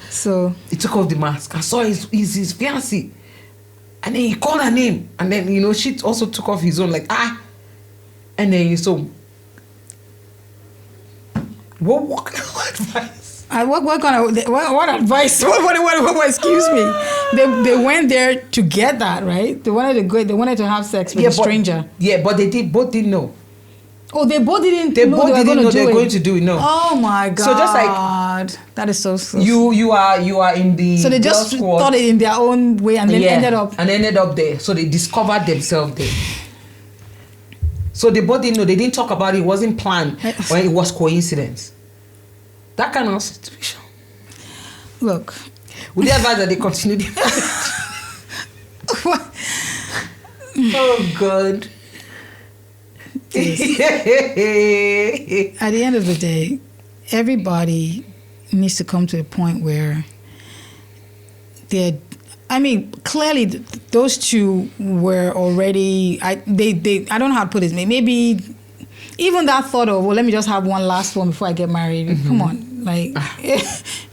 B: So
A: he took off the mask. I saw his fiancée. And then he called her name. And then, you know, she also took off his own, like, And then, so, what advice?
B: What kind of what advice? What excuse me? They went there to get that, right? They wanted to go. They wanted to have sex with a stranger.
A: But both didn't know.
B: Oh, they both didn't.
A: They both didn't know they were going to do it. No.
B: Oh my God!
A: So just like
B: that is so.
A: You are in the.
B: So they just thought it in their own way and then ended up
A: there. So they discovered themselves there. So they both didn't know. They didn't talk about it. It wasn't planned, or it was coincidence. That kind of situation.
B: Look.
A: Would you advise that they continue the
B: What?
A: Oh, God.
B: At the end of the day, everybody needs to come to a point where clearly those two were already, I don't know how to put it, maybe even that thought of, well, let me just have one last one before I get married. Mm-hmm. Come on. Like,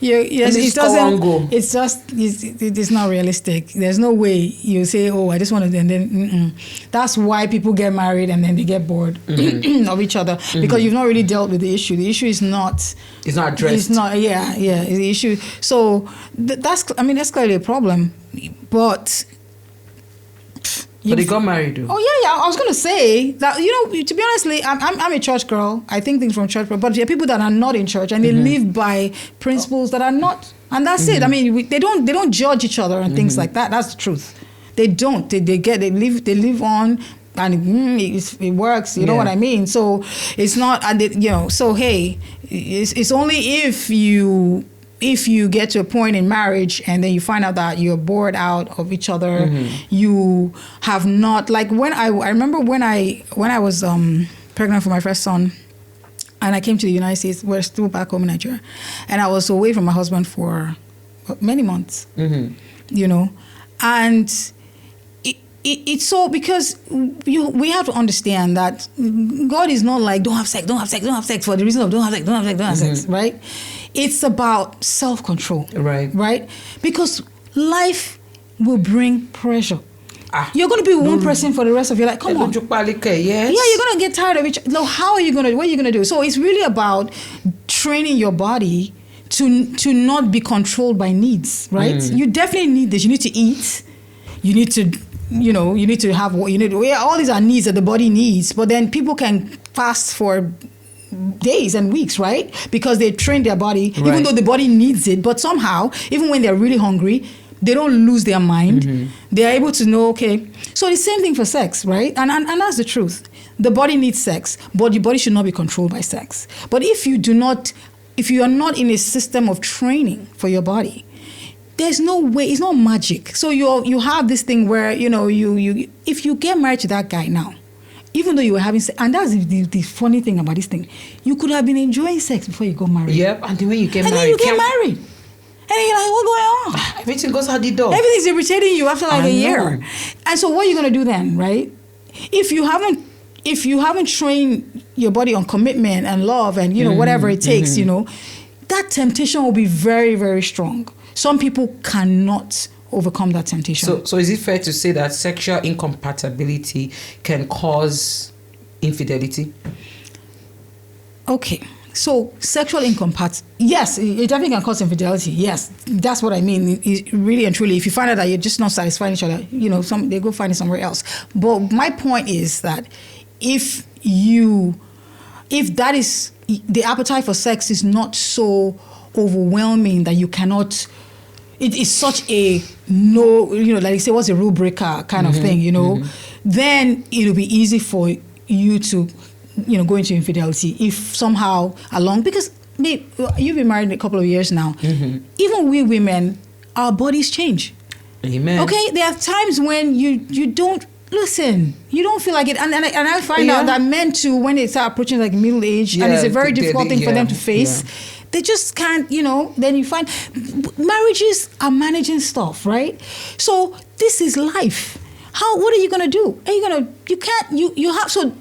B: it doesn't. It's not realistic. There's no way you say, "Oh, I just want to," and then that's why people get married and then they get bored of each other because you've not really dealt with the issue. The issue is not.
A: It's not addressed.
B: It's not. Yeah. The issue. So that's clearly a problem, but.
A: But they got married, though.
B: Oh yeah. I was gonna say that, to be honestly, I'm a church girl. I think things from church, but there are people that are not in church and they live by principles that are not, and that's it. I mean, they don't judge each other and things like that. That's the truth. They don't. They live on. And it works, you know what I mean. So it's not, So hey, it's only if you get to a point in marriage and then you find out that you're bored out of each other, you have not, like when I remember when I was pregnant for my first son and I came to the United States, we're still back home in Nigeria, and I was away from my husband for many months, and it's so, because we have to understand that God is not like, don't have sex for the reason of don't have sex, right? It's about self-control, right? Because life will bring pressure. You're going to be one person for the rest of your life. Come on.
A: Yes.
B: Yeah, you're going to get tired of it. No, what are you going to do? So it's really about training your body to not be controlled by needs, right? You definitely need this. You need to eat. You need to, you need to have what you need. All these are needs that the body needs. But then people can fast for days and weeks, right? Because they train their body, even though the body needs it. But somehow, even when they're really hungry, they don't lose their mind. They're able to know, okay. So the same thing for sex, right? And that's the truth. The body needs sex, but your body should not be controlled by sex. But if you are not in a system of training for your body, there's no way. It's not magic. So you have this thing where you if you get married to that guy now, even though you were having sex, and that's the funny thing about this thing, you could have been enjoying sex before you got married.
A: Yep, and then when you get married,
B: then you get married, and then you're like, what's going on?
A: Everything goes out the door.
B: Everything's irritating you after like a year. And so what are you gonna do then, right? If you haven't trained your body on commitment and love and whatever it takes, that temptation will be very, very strong. Some people cannot overcome that temptation.
A: So is it fair to say that sexual incompatibility can cause infidelity?
B: Okay. So sexual incompatibility, yes, it definitely can cause infidelity. Yes, that's what I mean. Really and truly, if you find out that you're just not satisfying each other, they go find it somewhere else. But my point is that if that is, the appetite for sex is not so overwhelming that you cannot, it is such a no, like you say, what's a rule breaker kind of thing, then it'll be easy for you to, go into infidelity if somehow along, because you've been married a couple of years now. Even we women, our bodies change.
A: Amen.
B: Okay, there are times when you don't listen, you don't feel like it, and I find out that men too, when they start approaching like middle age, and it's a very difficult thing for them to face. They just can't, then you find marriages are managing stuff, right? So this is life. What are you going to do? You have, so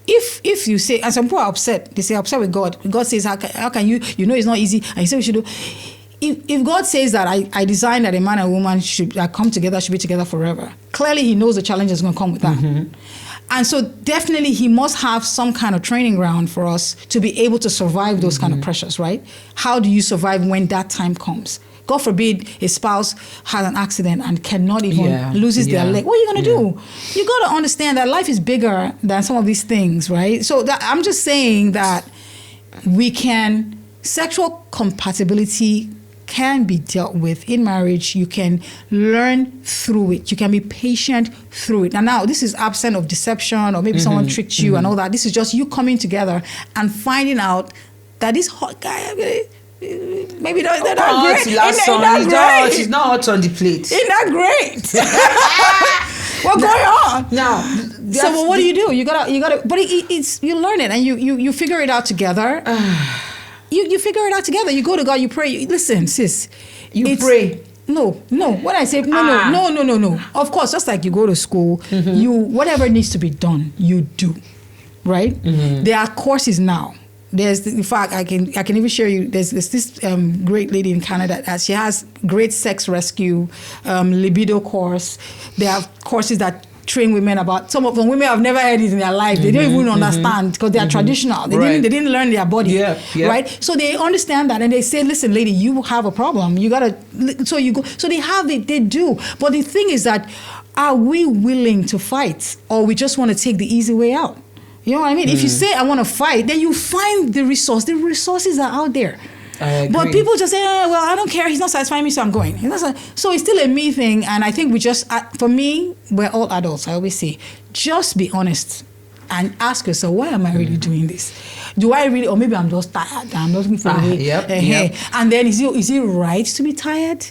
B: if you say, and some people are upset, they say upset with God. God says, how can you, it's not easy, and you say we should do. If God says that I designed that a man and a woman should come together, should be together forever, clearly he knows the challenge is going to come with that. And so definitely he must have some kind of training ground for us to be able to survive those kind of pressures, right? How do you survive when that time comes? God forbid a spouse has an accident and cannot even loses their leg. What are you going to do? You got to understand that life is bigger than some of these things, right? So I'm just saying that sexual compatibility can be dealt with in marriage. You can learn through it. You can be patient through it. And now this is absent of deception or maybe someone tricked you and all that. This is just you coming together and finding out that this hot guy, maybe they're not great.
A: He's not hot on the plate.
B: Isn't that great? What's going on? Now, so what do? You gotta. But it's you learn it and you figure it out together. You figure it out together. You go to God, you pray. Listen, sis.
A: You pray.
B: No. When I say no. Of course, just like you go to school, whatever needs to be done, you do. Right? There are courses now In fact, I can even share you. There's this great lady in Canada that she has great sex rescue, libido course. There are courses that train women about. Some of them women have never heard it in their life. They don't even understand because they are traditional. They didn't learn their body, right? So they understand that and they say, "Listen, lady, you have a problem. You gotta." So you go. So they do. But the thing is that, are we willing to fight, or we just want to take the easy way out? You know what I mean? If you say I want to fight, then you find the resource. The resources are out there. But people just say, well, I don't care. He's not satisfying me, so I'm going. So it's still a me thing. And I think for me, we're all adults. I always say, just be honest and ask yourself, why am I really doing this? Do I really, or maybe I'm just tired. I'm looking for a way. And then is it right to be tired?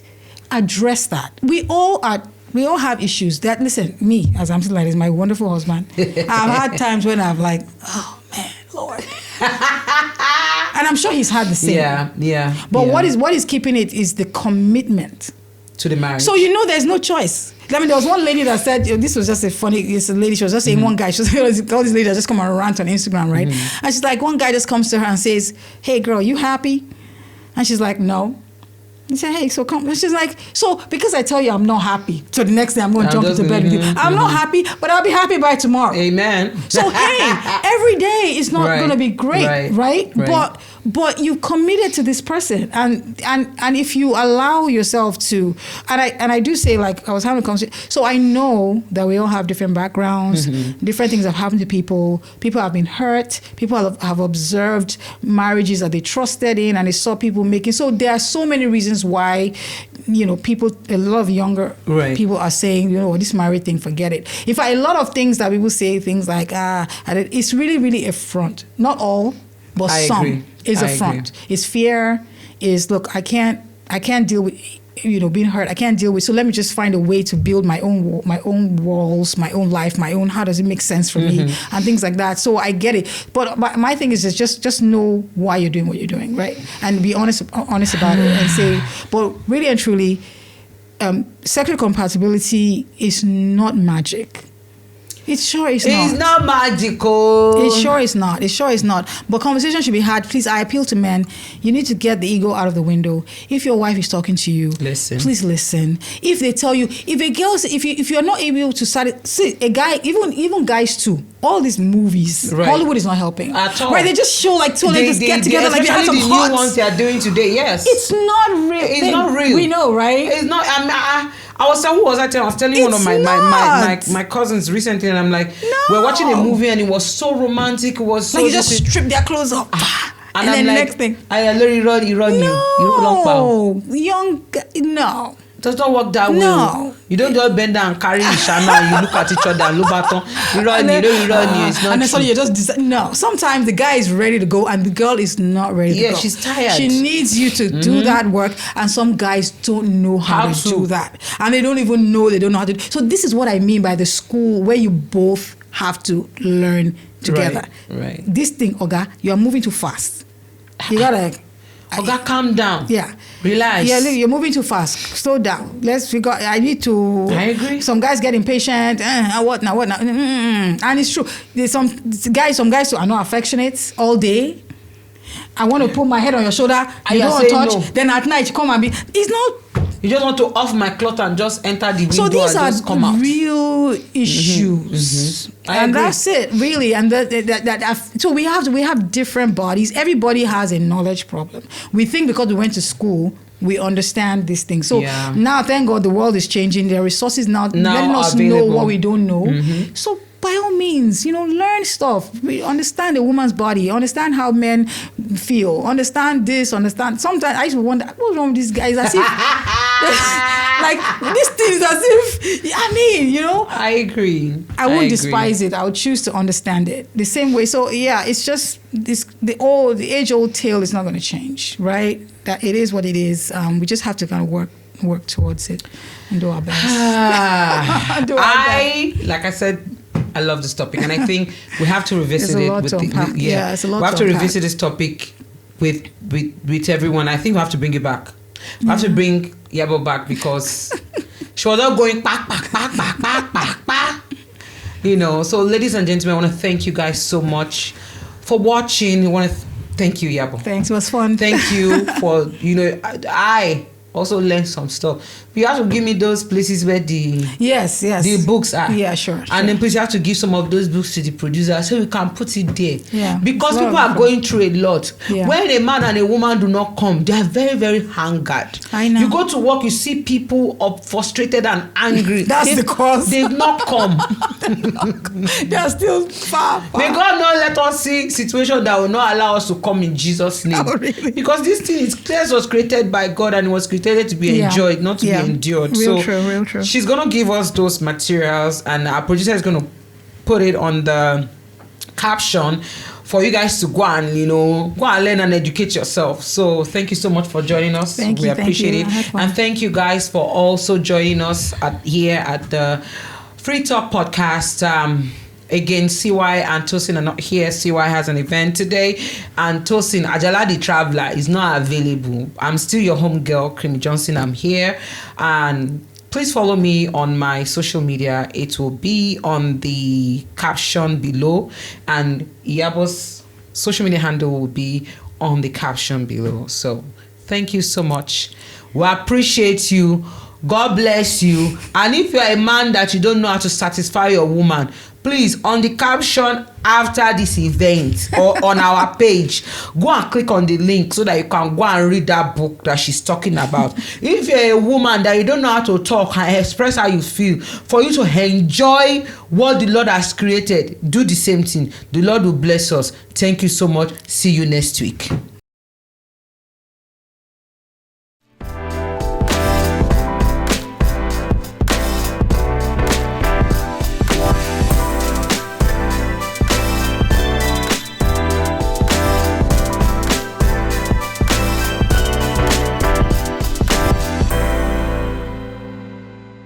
B: Address that. We all have issues. That, listen, me, as I'm still like this, my wonderful husband, I've had times when I'm like, oh man, Lord. And I'm sure he's had the same.
A: Yeah.
B: But what is keeping it is the commitment
A: to the marriage.
B: So there's no choice. I mean, there was one lady that said, this was just a lady, she was just saying one guy, she was all these ladies that just come and rant on Instagram, right? And she's like, one guy just comes to her and says, hey girl, you happy? And she's like, no. He said, hey, so come. She's like, so because I tell you I'm not happy, so the next day I'm going to jump into bed with you. I'm not happy, but I'll be happy by tomorrow.
A: Amen.
B: So hey, every day is not going to be great, right? But you committed to this person, and if you allow yourself to, and I do say, like I was having a conversation. So I know that we all have different backgrounds, different things have happened to people. People have been hurt. People have observed marriages that they trusted in, and they saw people making. So there are so many reasons why, people, a lot of younger people are saying, this marriage thing, forget it. In fact, a lot of things that people say, things like, it's really, really a front. Not all, but some is a front. It's fear, is, look, I can't deal with, being hurt. I can't deal with, so let me just find a way to build my own walls, my own life, how does it make sense for me, and things like that. So I get it. But my thing is just know why you're doing what you're doing, right? And be honest about it and say, but really and truly, sexual compatibility is not magic. It sure is not.
A: It's not magical.
B: It sure is not. But conversation should be had. Please, I appeal to men. You need to get the ego out of the window. If your wife is talking to you, please listen. If they tell you, if you're not able to see a guy, even guys too. All these movies, Hollywood is not helping
A: at all.
B: Right? They just show like two of them just get together like they have some
A: the new ones they are doing today. Yes,
B: it's not real.
A: It's not real.
B: We know, right?
A: It's not. I was telling one of my cousins recently, and I'm like, we're watching a movie, and it was so romantic. It was so
B: like you just strip their clothes off, and then the next thing, no.
A: It does not work that way.
B: No.
A: You don't just bend down and carry Ishana, you look at each other and look baton. You run, it's not.
B: And then suddenly you're just no. Sometimes the guy is ready to go and the girl is not ready to go.
A: Yeah, she's tired.
B: She needs you to do that work, and some guys don't know how to do that. And they don't even know they don't know how to do. So this is what I mean by the school where you both have to learn together.
A: Right.
B: This thing, Oga, you are moving too fast. You gotta
A: Oga, calm down.
B: Yeah.
A: Relax.
B: Yeah, look, you're moving too fast. Slow down. Let's figure. I
A: agree.
B: Some guys get impatient. What now? And it's true. There's some guys who are not affectionate all day. I want to put my head on your shoulder. You don't want to touch. No. Then at night you come and be. It's not.
A: You just want to off my cloth and just enter the window.
B: So these
A: and
B: are
A: just come out.
B: real issues, and that's it, really. And so we have different bodies. Everybody has a knowledge problem. We think because we went to school, we understand these things. So now, thank God, the world is changing. There are resources now letting us know what we don't know. So by all means, learn stuff. We understand a woman's body, understand how men feel, understand this, understand. Sometimes I used to wonder, what's wrong with these guys? As if, like, these things as if,
A: I agree.
B: I won't despise it. I would choose to understand it the same way. So, it's just the age-old tale is not going to change, right? That it is what it is. We just have to kind of work towards it and do our best.
A: Like I said, I love this topic, and I think we have to revisit it.
B: It's a lot.
A: We have to revisit this topic with everyone. I think we have to bring it back. We have to bring Yabo back because she was not going back. So, ladies and gentlemen, I want to thank you guys so much for watching. I want to Thank you, Yabo.
B: Thanks, it was fun.
A: Thank you for, I also learned some stuff. You have to give me those places where the books are.
B: Yeah, sure.
A: And then please you have to give some of those books to the producer so we can put it there.
B: Yeah.
A: Because people are going through a lot.
B: Yeah.
A: When a man and a woman do not come, they are very, very hungered.
B: I know.
A: You go to work, you see people up frustrated and angry.
B: That's the cause.
A: They've not come.
B: They are still far.
A: May God not let us see situation that will not allow us to come in Jesus' name.
B: Oh, really?
A: Because this thing was created by God and it was created to be enjoyed, not to be endured.
B: Real true.
A: She's going to give us those materials and our producer is going to put it on the caption for you guys to go and learn and educate yourself. So thank you so much for joining us. We appreciate it. And thank you guys for also joining us here at the Free Talk Podcast. Again, CY and Tosin are not here. CY has an event today. And Tosin, Ajala the Traveler, is not available. I'm still your home girl, Creamy Johnson. I'm here. And please follow me on my social media. It will be on the caption below. And Iyabo's social media handle will be on the caption below. So thank you so much. We appreciate you. God bless you. And if you're a man that you don't know how to satisfy your woman, please, on the caption after this event or on our page, go and click on the link so that you can go and read that book that she's talking about. If you're a woman that you don't know how to talk and express how you feel, for you to enjoy what the Lord has created, do the same thing. The Lord will bless us. Thank you so much. See you next week.